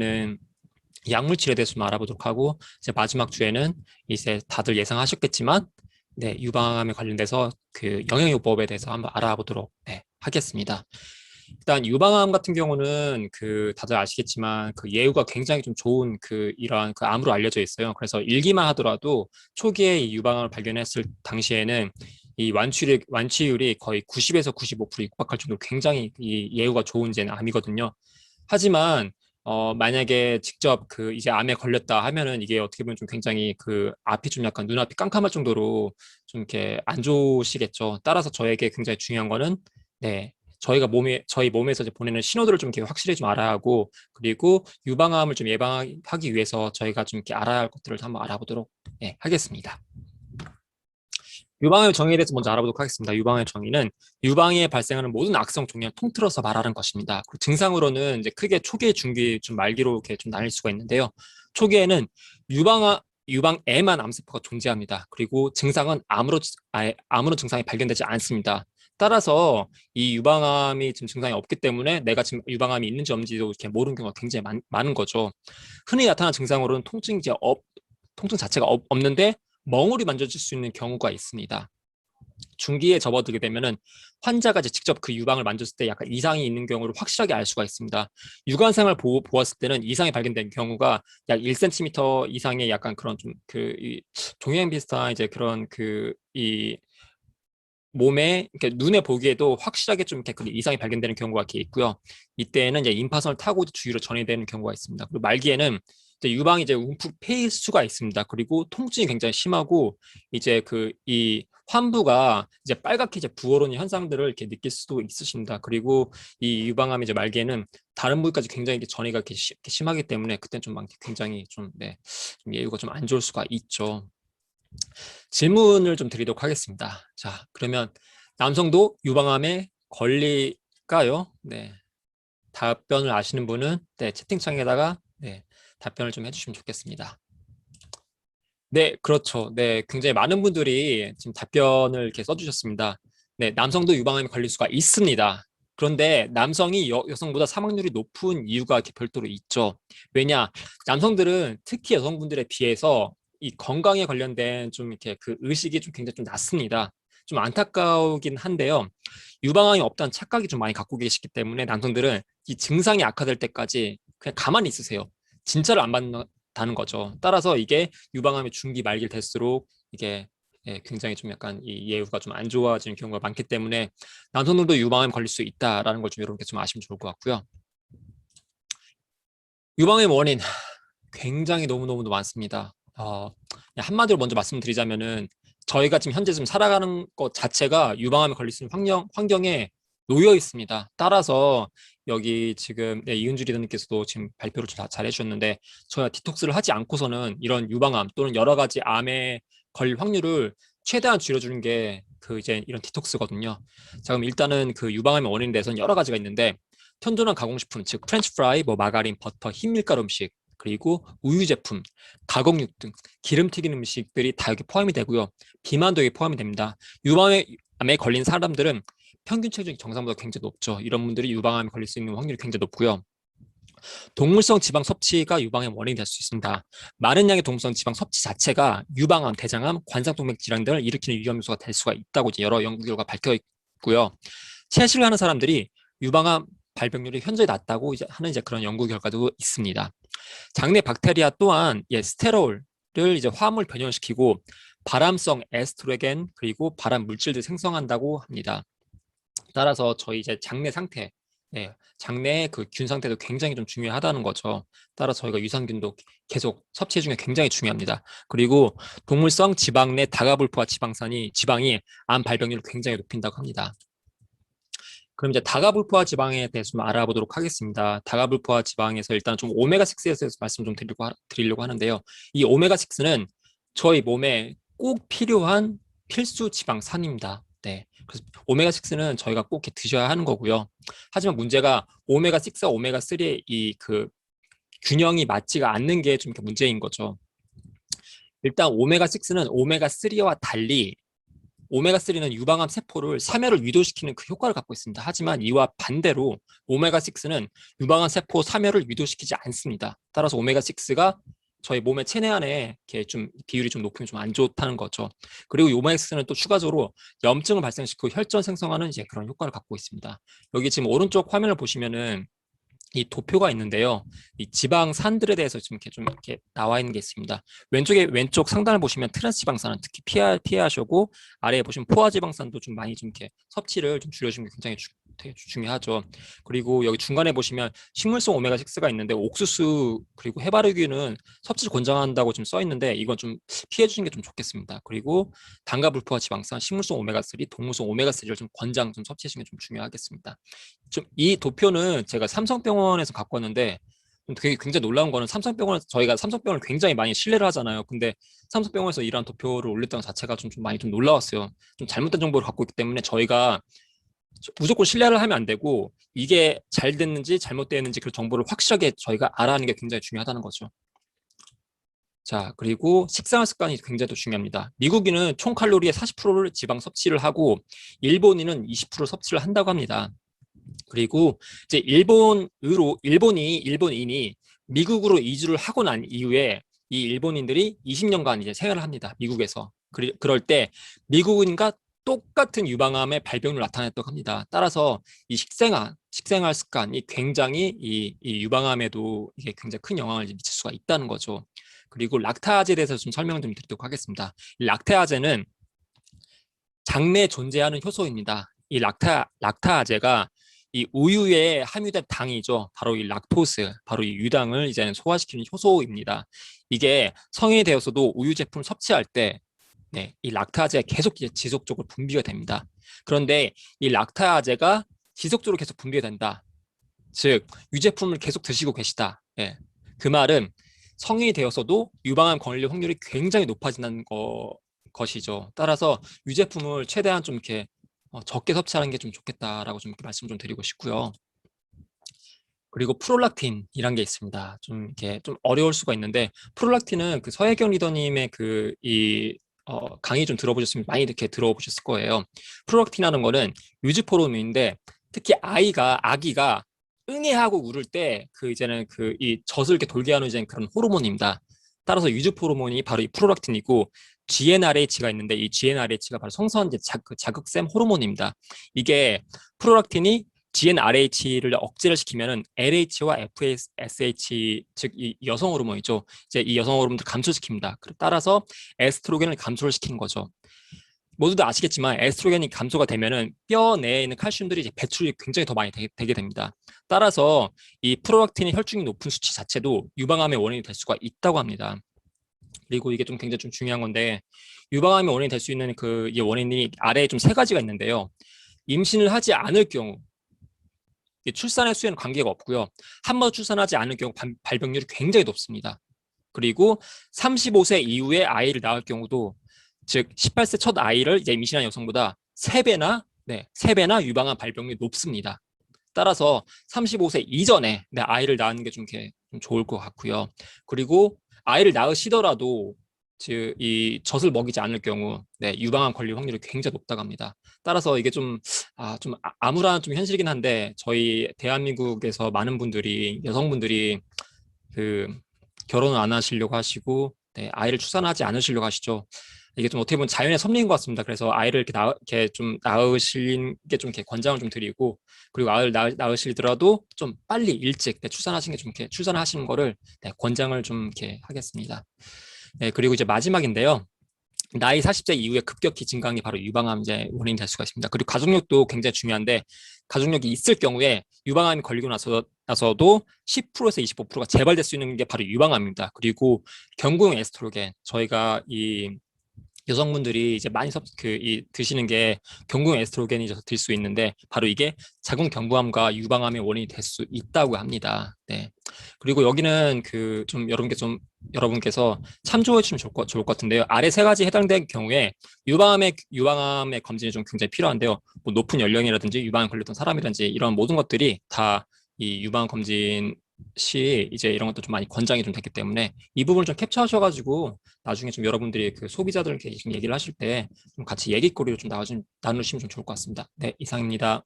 주에는 약물 치료에 대해서 좀 알아보도록 하고, 이제 마지막 주에는 이제 다들 예상하셨겠지만, 네, 유방암에 관련돼서 그 영양요법에 대해서 한번 알아보도록 네, 하겠습니다. 일단 유방암 같은 경우는 그 다들 아시겠지만 그 예후가 굉장히 좀 좋은 그 이러한 그 암으로 알려져 있어요. 그래서 일기만 하더라도 초기에 이 유방암을 발견했을 당시에는 이 완치율이 거의 90에서 95% 육박할 정도로 굉장히 이 예후가 좋은 이제 암이거든요. 하지만 만약에 직접 그 이제 암에 걸렸다 하면은 이게 어떻게 보면 좀 굉장히 그 앞이 좀 약간 눈앞이 깜깜할 정도로 좀 이렇게 안 좋으시겠죠. 따라서 저에게 굉장히 중요한 거는 네. 저희 몸에서 이제 보내는 신호들을 좀 이렇게 확실히 좀 알아야 하고, 그리고 유방암을 좀 예방하기 위해서 저희가 좀 이렇게 알아야 할 것들을 한번 알아보도록 네, 하겠습니다. 유방암의 정의에 대해서 먼저 알아보도록 하겠습니다. 유방암의 정의는 유방에 발생하는 모든 악성 종양을 통틀어서 말하는 것입니다. 그리고 증상으로는 이제 크게 초기, 중기, 좀 말기로 이렇게 좀 나뉠 수가 있는데요. 초기에는 유방에만 암세포가 존재합니다. 그리고 증상은 아무런 증상이 발견되지 않습니다. 따라서 이 유방암이 지금 증상이 없기 때문에 내가 지금 유방암이 있는지 없는지도 이렇게 모르는 경우가 굉장히 많은 거죠. 흔히 나타나는 증상으로는 통증 자체가 없는데 멍울이 만져질 수 있는 경우가 있습니다. 중기에 접어들게 되면은 환자가 이제 직접 그 유방을 만졌을 때 약간 이상이 있는 경우를 확실하게 알 수가 있습니다. 육안상을 보았을 때는 이상이 발견된 경우가 약 1cm 이상의 약간 그런 좀 그 종양 비슷한 이제 그런 그 이 몸에 이렇게 눈에 보기에도 확실하게 좀 이렇게 그 이상이 발견되는 경우가 이렇게 있고요. 이때는 이제 임파선을 타고 주위로 전이되는 경우가 있습니다. 그리고 말기에는 이제 유방이 이제 움푹 패일 수가 있습니다. 그리고 통증이 굉장히 심하고 이제 그 이 환부가 이제 빨갛게 이제 부어오르는 현상들을 이렇게 느낄 수도 있으십니다. 그리고 이 유방암 이제 말기에는 다른 부위까지 굉장히 이렇게 전이가 이렇게 심하기 때문에 그때 좀 굉장히 좀, 네, 좀 예후가 좀 안 좋을 수가 있죠. 질문을 좀 드리도록 하겠습니다. 자, 그러면 남성도 유방암에 걸릴까요? 네. 답변을 아시는 분은 네, 채팅창에다가 네, 답변을 좀 해주시면 좋겠습니다. 네, 그렇죠. 네, 굉장히 많은 분들이 지금 답변을 이렇게 써주셨습니다. 네, 남성도 유방암에 걸릴 수가 있습니다. 그런데 남성이 여성보다 사망률이 높은 이유가 이렇게 별도로 있죠. 왜냐, 남성들은 특히 여성분들에 비해서 이 건강에 관련된 좀 이렇게 그 의식이 좀 굉장히 좀 낮습니다. 좀 안타까우긴 한데요. 유방암이 없다는 착각이 좀 많이 갖고 계시기 때문에 남성들은 이 증상이 악화될 때까지 그냥 가만히 있으세요. 진짜를 안 받는다는 거죠. 따라서 이게 유방암이 중기 말기를 될수록 이게 굉장히 좀 약간 이 예후가 좀 안 좋아지는 경우가 많기 때문에 남성들도 유방암에 걸릴 수 있다라는 걸 좀 이렇게 좀 아시면 좋을 것 같고요. 유방암의 원인 굉장히 너무너무 많습니다. 한마디로 먼저 말씀드리자면은 저희가 지금 현재 좀 살아가는 것 자체가 유방암에 걸릴 수 있는 환경에 놓여 있습니다. 따라서 여기 지금 이은주 리더님께서도 지금 발표를 잘 해주셨는데 저희가 디톡스를 하지 않고서는 이런 유방암 또는 여러 가지 암에 걸릴 확률을 최대한 줄여주는 게 그 이제 이런 디톡스거든요. 자, 그럼 일단은 그 유방암의 원인에 대해서는 여러 가지가 있는데 현존한 가공식품, 즉 프렌치 프라이, 뭐 마가린, 버터, 흰 밀가루 음식, 그리고 우유 제품, 가공육 등 기름 튀긴 음식들이 다 여기 포함이 되고요. 비만도 여기 포함이 됩니다. 유방암에 걸린 사람들은 평균 체중이 정상보다 굉장히 높죠. 이런 분들이 유방암에 걸릴 수 있는 확률이 굉장히 높고요. 동물성 지방 섭취가 유방의 원인이 될 수 있습니다. 많은 양의 동물성 지방 섭취 자체가 유방암, 대장암, 관상동맥 질환 등을 일으키는 위험 요소가 될 수가 있다고 이제 여러 연구 결과 밝혀 있고요. 채식을 하는 사람들이 유방암 발병률이 현저히 낮다고 하는 그런 연구 결과도 있습니다. 장내 박테리아 또한 스테롤을 이제 화합물 변형시키고 발암성 에스트로겐 그리고 발암 물질들 생성한다고 합니다. 따라서 저희 이제 장내 상태, 장내의 그 균 상태도 굉장히 좀 중요하다는 거죠. 따라서 저희가 유산균도 계속 섭취해 주는 게 굉장히 중요합니다. 그리고 동물성 지방 내 다가불포화 지방이 암 발병률을 굉장히 높인다고 합니다. 그럼 이제 다가불포화 지방에 대해서 좀 알아보도록 하겠습니다. 다가불포화 지방에서 일단 좀 오메가6에 대해서 말씀 좀 드리려고 하는데요. 이 오메가6는 저희 몸에 꼭 필요한 필수 지방산입니다. 네. 그래서 오메가6는 저희가 꼭 드셔야 하는 거고요. 하지만 문제가 오메가6와 오메가3의 이 그 균형이 맞지가 않는 게 좀 문제인 거죠. 일단 오메가6는 오메가3와 달리 오메가3는 유방암 세포를 사멸을 유도시키는 그 효과를 갖고 있습니다. 하지만 이와 반대로 오메가6는 유방암 세포 사멸을 유도시키지 않습니다. 따라서 오메가6가 저희 몸의 체내 안에 이렇게 좀 비율이 좀 높으면 좀 안 좋다는 거죠. 그리고 오메가6는 또 추가적으로 염증을 발생시키고 혈전 생성하는 이제 그런 효과를 갖고 있습니다. 여기 지금 오른쪽 화면을 보시면은 이 도표가 있는데요. 이 지방산들에 대해서 좀 이렇게 나와 있는 게 있습니다. 왼쪽 상단을 보시면 트랜스지방산은 특히 피하시고 아래에 보시면 포화지방산도 좀 많이 좀 이렇게 섭취를 좀 줄여주는 게 굉장히 되게 중요하죠. 그리고 여기 중간에 보시면 식물성 오메가6가 있는데 옥수수 그리고 해바라기는 섭취를 권장한다고 좀 써 있는데 이건 좀 피해 주시는 게 좀 좋겠습니다. 그리고 당과 불포화 지방산, 식물성 오메가3, 동물성 오메가3를 좀 권장 좀 섭취하시는 게 좀 중요하겠습니다. 좀 이 도표는 제가 삼성병원에서 갖고 왔는데 되게 굉장히 놀라운 거는 삼성병원에서 저희가 삼성병원을 굉장히 많이 신뢰를 하잖아요. 근데 삼성병원에서 이런 도표를 올렸다는 자체가 좀 많이 좀 놀라웠어요. 좀 잘못된 정보를 갖고 있기 때문에 저희가 무조건 신뢰를 하면 안 되고 이게 잘 됐는지 잘못됐는지 그 정보를 확실하게 저희가 알아하는 게 굉장히 중요하다는 거죠. 자, 그리고 식생활 습관이 굉장히 또 중요합니다. 미국인은 총 칼로리의 40%를 지방 섭취를 하고 일본인은 20% 섭취를 한다고 합니다. 그리고 이제 일본인이 미국으로 이주를 하고 난 이후에 이 일본인들이 20년간 이제 생활을 합니다. 미국에서. 그럴 때 미국인과 똑같은 유방암의 발병률을 나타냈다고 합니다. 따라서 이 식생활 습관이 굉장히 이 유방암에도 이게 굉장히 큰 영향을 미칠 수가 있다는 거죠. 그리고 락타아제에 대해서 좀 설명 좀 드리도록 하겠습니다. 이 락타아제는 장내에 존재하는 효소입니다. 이 락타아제가 이 우유에 함유된 당이죠. 바로 이 락토스, 바로 이 유당을 이제는 소화시키는 효소입니다. 이게 성인이 되어서도 우유 제품을 섭취할 때 이 락타아제가 계속 지속적으로 분비가 됩니다. 그런데 이 락타아제가 지속적으로 계속 분비가 된다. 즉 유제품을 계속 드시고 계시다. 그 말은 성인이 되어서도 유방암 걸릴 확률이 굉장히 높아진다는 것이죠. 따라서 유제품을 최대한 좀 이렇게 적게 섭취하는 게 좀 좋겠다라고 좀 이렇게 말씀 좀 드리고 싶고요. 그리고 프롤락틴이란 게 있습니다. 좀 이렇게 좀 어려울 수가 있는데 프롤락틴은 그 서혜경 리더님의 강의 좀 들어보셨으면 많이 이렇게 들어보셨을 거예요. 프롤락틴이라는 거는 유지포르몬인데 특히 아기가 응애하고 울을 때 이제는 이 젖을 이렇게 돌게 하는 이제 그런 호르몬입니다. 따라서 유지포르몬이 바로 이 프롤락틴이고 GnRH가 있는데 이 GnRH가 바로 성선제 자극샘 호르몬입니다. 이게 프롤락틴이 GnRH를 억제를 시키면은 LH와 FSH 즉 이 여성 호르몬이죠. 이제 이 여성 호르몬을 감소시킵니다. 따라서 에스트로겐을 감소를 시키는 거죠. 모두도 아시겠지만 에스트로겐이 감소가 되면은 뼈 내에 있는 칼슘들이 이제 배출이 굉장히 더 많이 되게 됩니다. 따라서 이 프롤락틴의 혈중이 높은 수치 자체도 유방암의 원인이 될 수가 있다고 합니다. 그리고 이게 좀 굉장히 좀 중요한 건데 유방암의 원인이 될 수 있는 이 원인이 아래에 좀 3가지가 있는데요. 임신을 하지 않을 경우 출산의 수에는 관계가 없고요. 한 번 출산하지 않을 경우 발병률이 굉장히 높습니다. 그리고 35세 이후에 아이를 낳을 경우도 즉 18세 첫 아이를 이제 임신한 여성보다 3배나 유방암 발병률이 높습니다. 따라서 35세 이전에 아이를 낳는 게 좀 좋을 것 같고요. 그리고 아이를 낳으시더라도 즉 이 젖을 먹이지 않을 경우 유방암 걸릴 확률이 굉장히 높다고 합니다. 따라서 이게 좀 암울한 좀 현실이긴 한데 저희 대한민국에서 많은 분들이 여성분들이 결혼을 안 하시려고 하시고 아이를 출산하지 않으시려고 하시죠. 이게 좀 어떻게 보면 자연의 섭리인 것 같습니다. 그래서 아이를 이렇게 좀 낳으시는 게 좀 이렇게 권장을 좀 드리고 그리고 아이를 낳으시더라도 좀 빨리 일찍 출산하시는 게 좀 이렇게 출산하시는 거를 권장을 좀 이렇게 하겠습니다. 그리고 이제 마지막인데요. 나이 40세 이후에 급격히 증가한 게 바로 유방암 이제 원인이 될 수가 있습니다. 그리고 가족력도 굉장히 중요한데 가족력이 있을 경우에 유방암이 걸리고 나서도 10%에서 25%가 재발될 수 있는 게 바로 유방암입니다. 그리고 경구용 에스트로겐 저희가 이 여성분들이 이제 많이 드시는 게 경구용 에스트로겐이 들 수 있는데 바로 이게 자궁 경부암과 유방암의 원인이 될 수 있다고 합니다. 그리고 여기는 여러분께서 참조해 주시면 좋을 것 같은데요. 아래 3가지 해당된 경우에 유방암의 검진이 좀 굉장히 필요한데요. 뭐 높은 연령이라든지 유방암 걸렸던 사람이라든지 이런 모든 것들이 다 이 유방암 검진 시 이제 이런 것도 좀 많이 권장이 좀 됐기 때문에 이 부분을 좀 캡처하셔가지고 나중에 좀 여러분들이 그 소비자들께 지금 얘기를 하실 때 좀 같이 얘기거리를 좀 나누시면 좀 좋을 것 같습니다. 네, 이상입니다.